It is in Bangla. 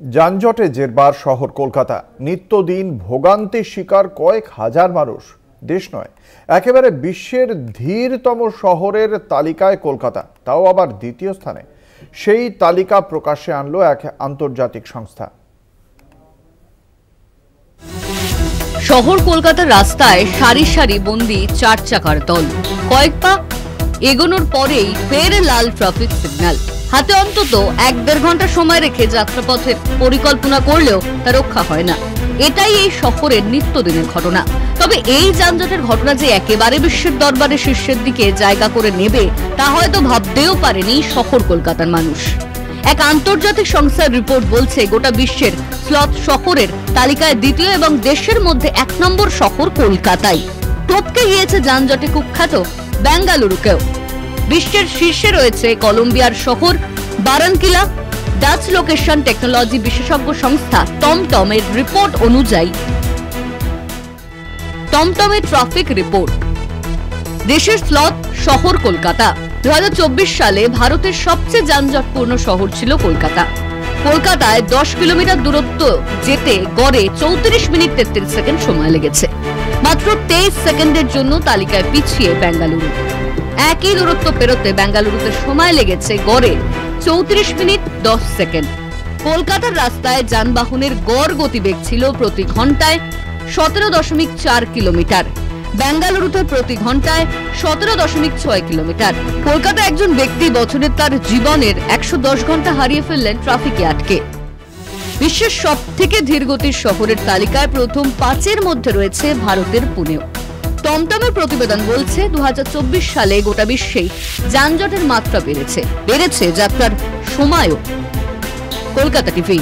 যানজটে জেরবার শহর কলকাতা। নিত্যদিন ভোগান্তির শিকার কয়েক হাজার মানুষ। দেশ নয়, একেবারে বিশ্বের ধীরতম শহরের তালিকায় কলকাতা, তাও আবার দ্বিতীয় স্থানে। সেই তালিকা প্রকাশ্যে আনলো এক আন্তর্জাতিক সংস্থা। শহর কলকাতার রাস্তায় সারি সারি বন্দি চার চাকার দল। কয়েক পা এগোনোর পরেই ফের লাল ট্রাফিক সিগন্যাল। হাতে অন্তত 1-1.5 ঘন্টা সময় রেখে যাত্রাপথের পরিকল্পনা করলেও তা রক্ষা হয় না। এটাই এই শহরের নিত্যদিনের ঘটনা। তবে এই যানজটের ঘটনা যে একেবারে বিশ্বের দরবারে শীর্ষের দিকে জায়গা করে নেবে তা হয়তো ভাবতেও পারেনি শহর কলকাতার মানুষ। এক আন্তর্জাতিক সংস্থার রিপোর্ট বলছে গোটা বিশ্বের স্লথ শহরের তালিকায় দ্বিতীয় এবং দেশের মধ্যে 1 নম্বর শহর কলকাতাই। টপকে গিয়েছে যানজটে কুখ্যাত বেঙ্গালুরুকেও। বিশ্বের শীর্ষে রয়েছে কলম্বিয়ার শহর বারানকিলা। ডাচ লোকেশন টেকনোলজি বিশেষজ্ঞ সংস্থা টমটমের রিপোর্ট অনুযায়ী, টমটমের ট্রাফিক রিপোর্ট, দেশের স্লথ শহর কলকাতা। 2024 সালে ভারতের সবচেয়ে যানজটপূর্ণ শহর ছিল কলকাতা। কলকাতায় 10 কিলোমিটার দূরত্ব যেতে গড়ে 34 মিনিট 33 সেকেন্ড সময় লেগেছে। মাত্র 23 সেকেন্ডের জন্য তালিকায় পিছিয়ে বেঙ্গালুরু। একই দূরত্ব পেরোতে বেঙ্গালুরুতে সময় লেগেছে গড়ে 34 মিনিট 10 সেকেন্ড। কলকাতার রাস্তায় যানবাহনের গড় গতিবেগ ছিল প্রতি ঘন্টায় 17.4 কিলোমিটার। বেঙ্গালুরুতে প্রতি ঘন্টায় 17.6 কিলোমিটার। কলকাতা একজন ব্যক্তি বছরে তার জীবনের 110 ঘন্টা হারিয়ে ফেললেন ট্রাফিকে আটকে। বিশ্বের সব থেকে ধীরগতির শহরের তালিকায় প্রথম 5-এর মধ্যে রয়েছে ভারতের পুনেও। টমটমের প্রতিবেদন বলছে 2024 সালে গোটা বিশ্বেই যানজটের মাত্রা বেড়েছে যাত্রার সময়ও। কলকাতা টিভি।